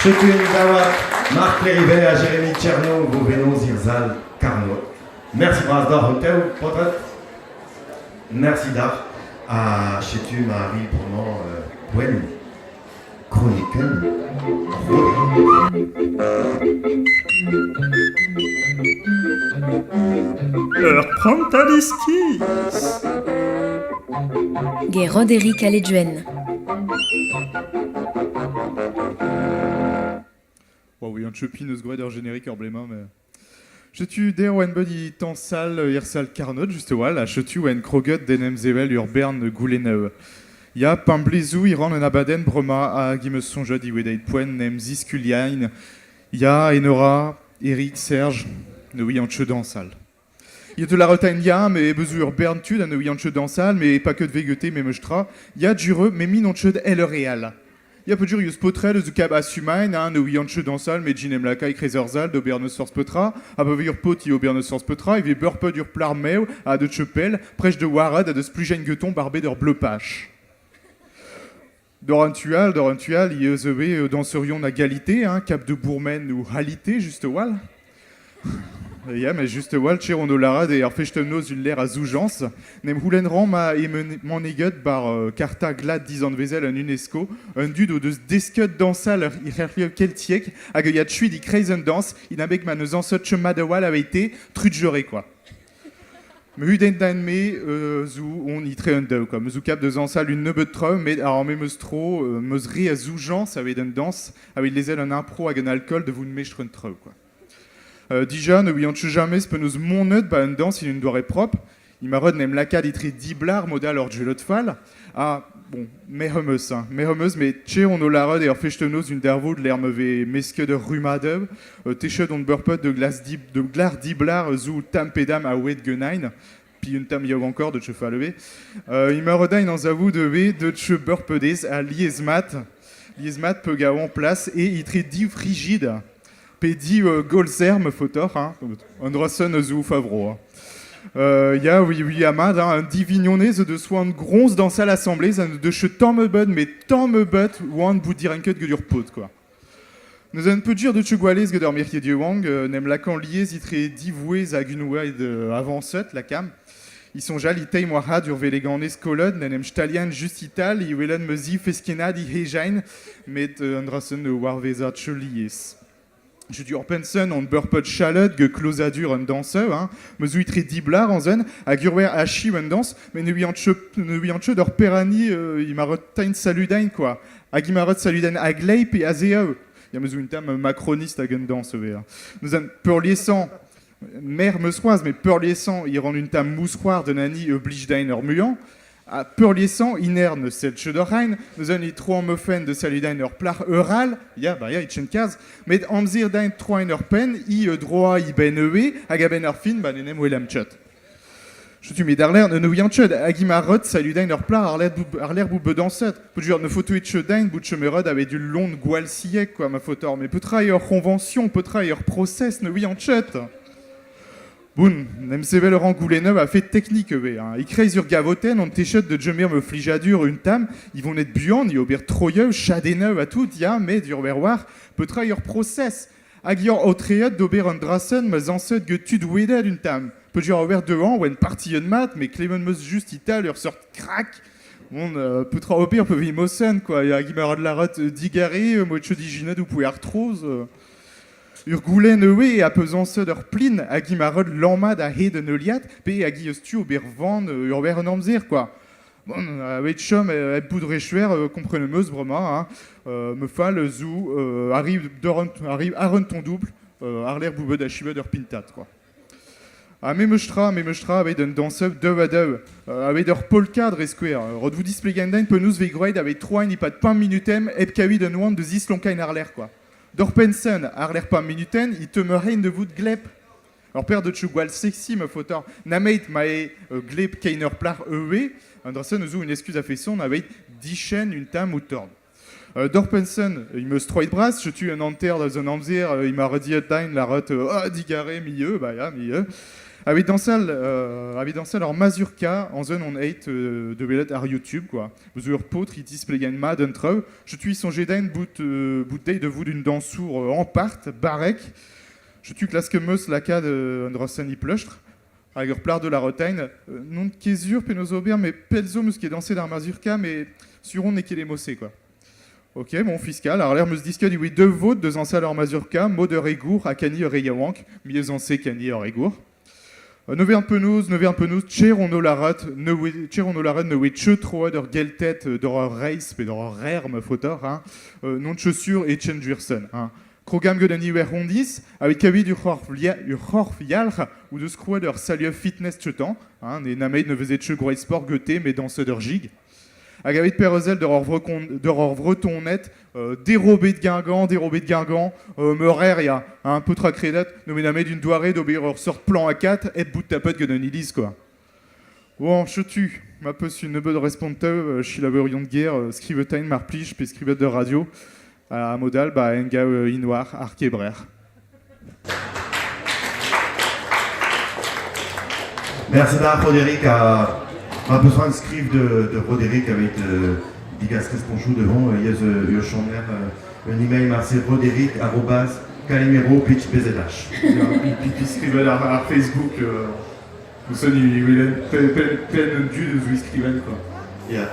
Je suis Dawa, Marc Périvet, à Jérémy Tcherno, Gouveno, Zirzal, Carnot. Merci Brasdor, Hotel, Potet. Merci Dar, à Chetu, Marie, Proman, Wen, Chroniken, Prends ta skis. Ge Roderick Aledjuen. Oui, un chopin eus gouet ur générique ur blema, mais... Je tue der oen body tan sal irsal carnot, juste wal, a chetu oen kroget denem zevel ur bern gouleneu. Ya pam blezou iran un abaden brema a gimeus sonjod iwedait poen nem ziskuliain. Ya enora, Eric, Serge, ne oui an cheu sal. Il y a de la retagne ya, mais bezu ur bern tud an ne oui an cheu sal, mais pas que de vegeté, mais meustra. Ya djureux, mais min an cheu el real. Il y a peu de jours, il y a ce potrel, le zucab à sumain, hein, ne ouillant cheux dans salle, mais ginem la caille, crézerzal, d'aubernesors petra, à peu vir pot, il aubernesors petra, il vit beurre peu dur plar meu, à de chepel, prêche de warad, à de splugen gueton, barbé d'or bleu pache. Dorantual, il y a zevé, danserion à galité, hein, cap de bourmen ou halité, juste wal. Ja, mais juste wal, cher on olarad et arfechtemnos une l'air à zoujans. Nem hulen ram a mon eget bar carta glad 10 ans de vezel en UNESCO, un dude de descut dansal irreliev keltiek, hag ya tchui di crazen dance, in abek ma neus ansot chema de wal avait été trudgeré quoi. Me huden dan me zou on y tre un deu quoi. Me zou cap de zansal une neubet treu, mais alors me meustro, meus ri a zoujans avait une danse, avait les ailes un impro hag un alcool de vous ne mechrun treu quoi. Déjà, ne voyant jamais ce peneuse mon neutre, bah, une danse, il une doirée propre. Il m'a rednem la cade itré diblar, modal or gelot fall. Ah, bon, meremeus, hein, meremeus, mais tché on o la rod et or fechtenos une dervo de l'air meuvé mesque de rumadev, téche on burpot de glace de glar diblar, zou tam pedam a oued genain, puis une tam yav encore de chefa levé. Il m'a redain dans avou de v de che burpedez à liesmat peut gaw en place et itré div frigide. Pedi Golzerm fotor, hein, Androssen zou favro. Ya oui amad, hein, un divignonez de soin de gronze dans sa l'assemblée, de che tammebud, mais tammebud, ou un bout direnket que dur pot, quoi. Nous avons peu dire de chegualez que dormir qui Dieu Wang, nem lacan liés itré divoués à gunouaid avant set, la cam. Ils sont jali tei moirad urvelégan escolod, nem stalian just ital, i welen mezi feskenad i hejain, met Androssen de warvezat chelies. Je dis Orpensen, on burpot chalot, que closadur un danseur, hein, mesou itré diblar en zen, à gurwer hachi un danse, mais ne lui en che d'or perani, il m'a retain saludain, quoi. A gimarot saludain agleip et azeo. Il y a mesou une terme macroniste à gun danse, nous avons purliessant, mère meusroise, mais purliessant, il rend une tame moussoir de nani obligdain or muant. A purliessant, inerne, celle chedorhein, nous avons trop en mefen de saludain or plar eural, itchenkaz, mais amzir dain trois en pen, droit i ben ewe, agaben or fin, nenem welam tchot. Je tu mets darler, ne nouillant tchot, agimarot, saludain or plar, arler boube danset. Peut dire, ne photo et tchodain, bout chemerod avait du long goual siek, quoi, ma photor, mais peut trahir convention, peut trahir process, ne nouillant tchot. Boun, nem sevel ur gouleneuv a fait technique eux, hein. Il crée sur gavoten, on téchot de jemir me flijadur une tam, ils vont être buant, ils obir troyeux, chadeneuv à tout, ya, mais dur verwar, peut trahir process. Agior autreot d'ober un drassen, mais ansot que tu doueded une tam. Peut dire ouvert devant, ou une partie de mat, mais Clément meus juste ital, leur sort crack. Bon, peut trahir obir, peut vimosen, quoi. Ya gimarad la rot digaré, mocho digined ou pouer arthrose. Ur goulen ewe a pesance d'ur plin a gimarod lammad a he de neuliat, pe a gi stu ober van ur ver un amzer, quoi. Bon, avec chom et poudre chuer, comprenemeuse vraiment, hein. Me fall zou arrive aron ton double, arler boube d'achive d'ur pintat, quoi. A me meustra avec un danseur deux à deux, avec d'ur polka dresquer. Rod vous displegandain penous vegroid avec trois ni pas de pain minutem, eb kawi de nouan de zis lonkain arler, quoi. Dorpensen, arler pas minuten, il te me reine de vous de glep. Alors, père de chugwal sexy, me fauteur, nameit mae glep keiner plar ewe, Andersen nous une excuse à fait son, avait 10 chaînes, une tam ou torn. Dorpensen, il me stroit brass, je tue un enter dans un amzir, il m'a redit la rote, digaré, milieu, bah ya, milieu. Avec dans celle, alors Mazurka, en zone on hate de Bellet à YouTube, quoi. Vous avez pot, tritis, plegan, mad, untreu. Je suis son gédain, bout day de vous d'une dansour en part, barek. Je suis classe que meus la cas de Androssen y plustre. Avec leur plard de la retaine. Non de kesur, penosober, mais pelzo mus qui est dansé dans Mazurka, mais sur on n'est qu'il est mossé, quoi. Ok, mon fiscal. Alors, l'air me disque du oui, deux votes, deux anciens leur Mazurka, mot de Régour, à Cani Reyawank, mieux ancé Cani Régour. Nové un peu nous, cher on la rate, ne oui, che trop de geltet, d'horreur race, mais d'horreur rare, me fauteur, hein, non de chaussures et chen jursen, hein. Krogam Godani Rondis, avec Kavi du Horfialr, ou de Scroader Salut Fitness Chetan, hein, les Nameid ne faisaient che gros sport goté, mais dans ce d'orgig. Agavit Perezel d'horreur breton net, dérobé de Guingamp, meurer, y a un peu de crédit, nommé namé d'une doirée d'obéir sort plan à 4, et bout de tapette que d'un ilis, quoi. Bon, je tue, ma peu une bonne responde, je suis la de guerre, scrivetain, marpliche, puis scrivette de radio, à modal, bah, enga inoir, arquebrer. Merci d'art, Roderick. On a besoin de scrive de Roderick avec Digas Responchou devant. Il y a le chanteur, un email marcel roderick@calimero pitch bzh. Puis scrivent à Facebook, nous sommes plein de dieu de scrivent, quoi. Yeah.